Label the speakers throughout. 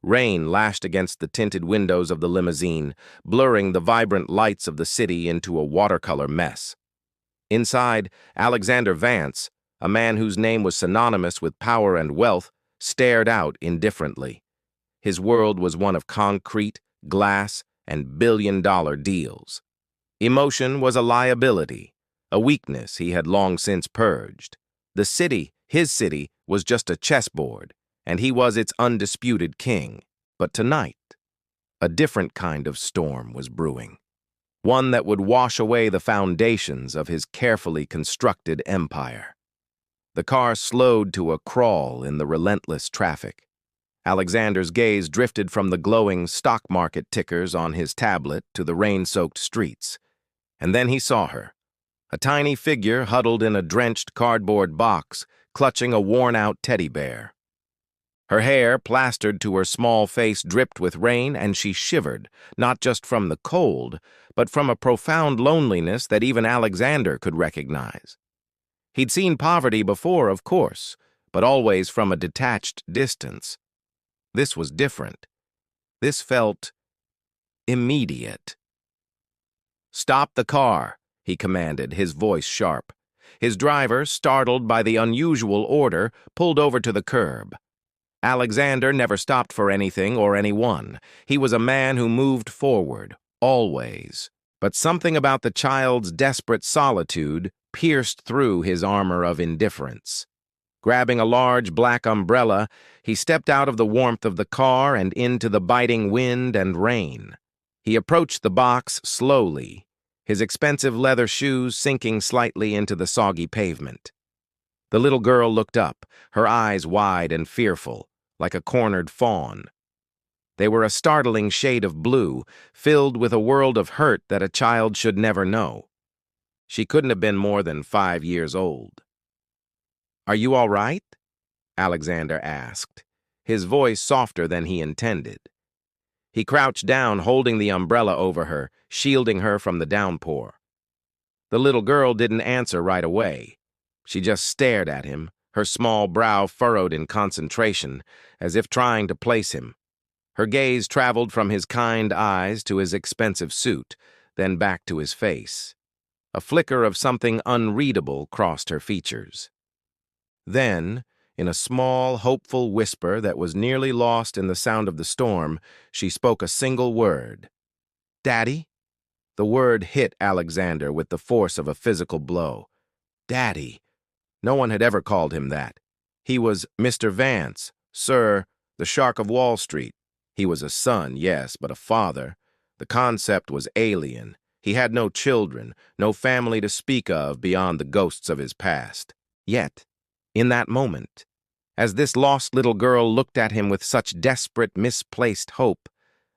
Speaker 1: Rain lashed against the tinted windows of the limousine, blurring the vibrant lights of the city into a watercolor mess. Inside, Alexander Vance, a man whose name was synonymous with power and wealth, stared out indifferently. His world was one of concrete, glass, and billion-dollar deals. Emotion was a liability, a weakness he had long since purged. The city, his city, was just a chessboard, and he was its undisputed king. But tonight, a different kind of storm was brewing. One that would wash away the foundations of his carefully constructed empire. The car slowed to a crawl in the relentless traffic. Alexander's gaze drifted from the glowing stock market tickers on his tablet to the rain-soaked streets. And then he saw her, a tiny figure huddled in a drenched cardboard box, clutching a worn-out teddy bear. Her hair, plastered to her small face, dripped with rain, and she shivered, not just from the cold, but from a profound loneliness that even Alexander could recognize. He'd seen poverty before, of course, but always from a detached distance. This was different. This felt immediate. "Stop the car," he commanded, his voice sharp. His driver, startled by the unusual order, pulled over to the curb. Alexander never stopped for anything or anyone. He was a man who moved forward, always. But something about the child's desperate solitude pierced through his armor of indifference. Grabbing a large black umbrella, he stepped out of the warmth of the car and into the biting wind and rain. He approached the box slowly, his expensive leather shoes sinking slightly into the soggy pavement. The little girl looked up, her eyes wide and fearful, like a cornered fawn. They were a startling shade of blue, filled with a world of hurt that a child should never know. She couldn't have been more than 5 years old. "Are you all right?" Alexander asked, his voice softer than he intended. He crouched down, holding the umbrella over her, shielding her from the downpour. The little girl didn't answer right away. She just stared at him, her small brow furrowed in concentration, as if trying to place him. Her gaze traveled from his kind eyes to his expensive suit, then back to his face. A flicker of something unreadable crossed her features. Then, in a small, hopeful whisper that was nearly lost in the sound of the storm, she spoke a single word. "Daddy?" The word hit Alexander with the force of a physical blow. Daddy. No one had ever called him that. He was Mr. Vance, Sir, the Shark of Wall Street. He was a son, yes, but a father. The concept was alien. He had no children, no family to speak of beyond the ghosts of his past. Yet, in that moment, as this lost little girl looked at him with such desperate, misplaced hope,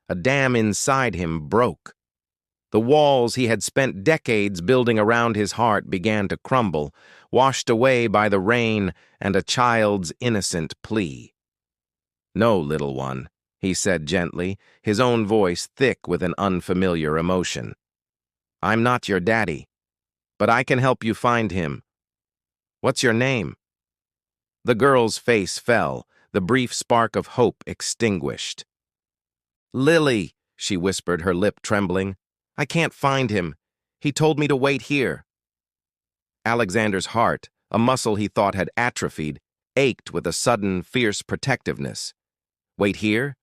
Speaker 1: a dam inside him broke. The walls he had spent decades building around his heart began to crumble, washed away by the rain and a child's innocent plea. "No, little one," he said gently, his own voice thick with an unfamiliar emotion. "I'm not your daddy, but I can help you find him. What's your name?" The girl's face fell, the brief spark of hope extinguished. "Lily," she whispered, her lip trembling. "I can't find him. He told me to wait here." Alexander's heart, a muscle he thought had atrophied, ached with a sudden, fierce protectiveness. Wait here?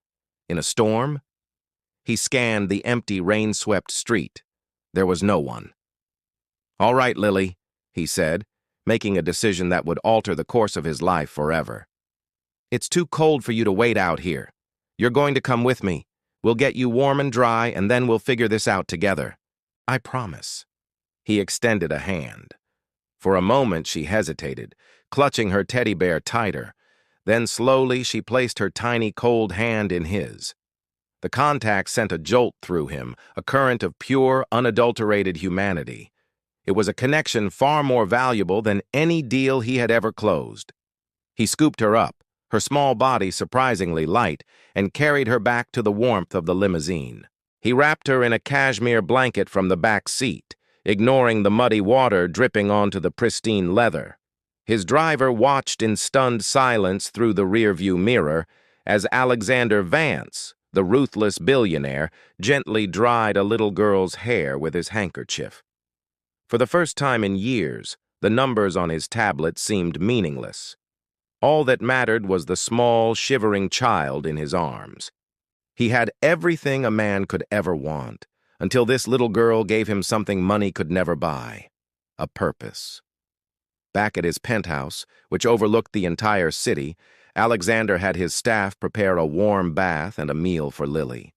Speaker 1: In a storm? He scanned the empty, rain-swept street. There was no one. "All right, Lily," he said, making a decision that would alter the course of his life forever. "It's too cold for you to wait out here. You're going to come with me. We'll get you warm and dry, and then we'll figure this out together. I promise." He extended a hand. For a moment she hesitated, clutching her teddy bear tighter. Then slowly she placed her tiny cold hand in his. The contact sent a jolt through him, a current of pure, unadulterated humanity. It was a connection far more valuable than any deal he had ever closed. He scooped her up, her small body surprisingly light, and carried her back to the warmth of the limousine. He wrapped her in a cashmere blanket from the back seat, ignoring the muddy water dripping onto the pristine leather. His driver watched in stunned silence through the rearview mirror, as Alexander Vance, the ruthless billionaire, gently dried a little girl's hair with his handkerchief. For the first time in years, the numbers on his tablet seemed meaningless. All that mattered was the small, shivering child in his arms. He had everything a man could ever want, until this little girl gave him something money could never buy: a purpose. Back at his penthouse, which overlooked the entire city, Alexander had his staff prepare a warm bath and a meal for Lily.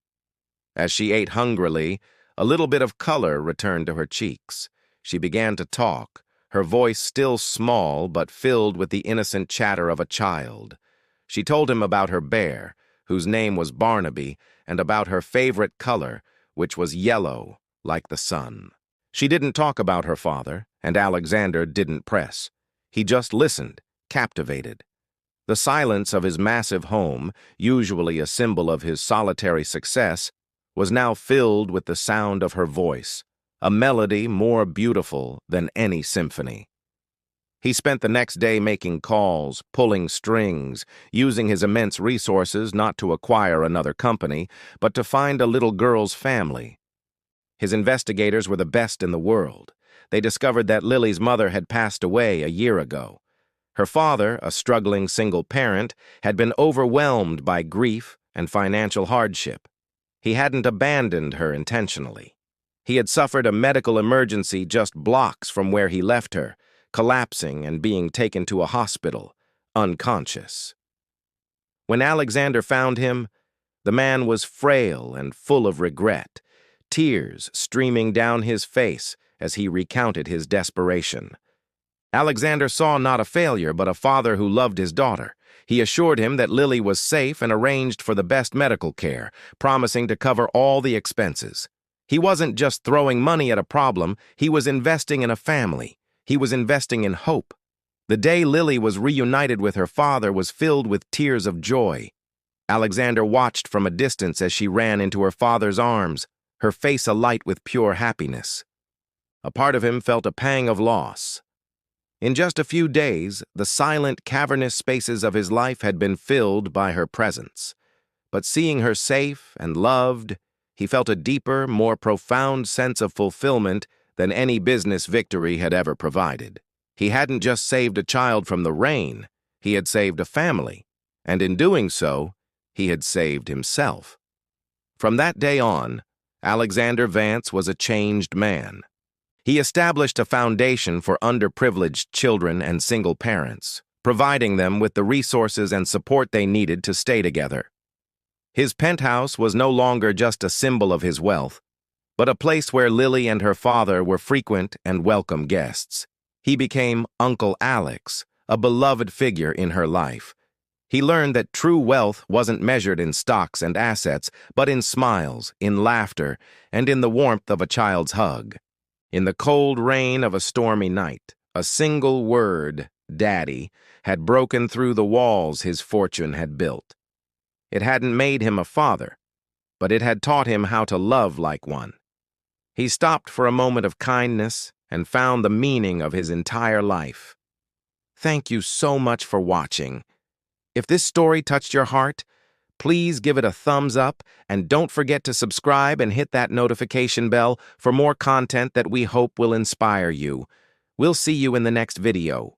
Speaker 1: As she ate hungrily, a little bit of color returned to her cheeks. She began to talk, her voice still small but filled with the innocent chatter of a child. She told him about her bear, whose name was Barnaby, and about her favorite color, which was yellow, like the sun. She didn't talk about her father, and Alexander didn't press. He just listened, captivated. The silence of his massive home, usually a symbol of his solitary success, was now filled with the sound of her voice, a melody more beautiful than any symphony. He spent the next day making calls, pulling strings, using his immense resources not to acquire another company, but to find a little girl's family. His investigators were the best in the world. They discovered that Lily's mother had passed away a year ago. Her father, a struggling single parent, had been overwhelmed by grief and financial hardship. He hadn't abandoned her intentionally. He had suffered a medical emergency just blocks from where he left her, collapsing and being taken to a hospital, unconscious. When Alexander found him, the man was frail and full of regret, tears streaming down his face as he recounted his desperation. Alexander saw not a failure, but a father who loved his daughter. He assured him that Lily was safe and arranged for the best medical care, promising to cover all the expenses. He wasn't just throwing money at a problem, he was investing in a family. He was investing in hope. The day Lily was reunited with her father was filled with tears of joy. Alexander watched from a distance as she ran into her father's arms, her face alight with pure happiness. A part of him felt a pang of loss. In just a few days, the silent, cavernous spaces of his life had been filled by her presence. But seeing her safe and loved, he felt a deeper, more profound sense of fulfillment than any business victory had ever provided. He hadn't just saved a child from the rain, he had saved a family, and in doing so, he had saved himself. From that day on, Alexander Vance was a changed man. He established a foundation for underprivileged children and single parents, providing them with the resources and support they needed to stay together. His penthouse was no longer just a symbol of his wealth, but a place where Lily and her father were frequent and welcome guests. He became Uncle Alex, a beloved figure in her life. He learned that true wealth wasn't measured in stocks and assets, but in smiles, in laughter, and in the warmth of a child's hug. In the cold rain of a stormy night, a single word, "Daddy," had broken through the walls his fortune had built. It hadn't made him a father, but it had taught him how to love like one. He stopped for a moment of kindness and found the meaning of his entire life. Thank you so much for watching. If this story touched your heart, please give it a thumbs up and don't forget to subscribe and hit that notification bell for more content that we hope will inspire you. We'll see you in the next video.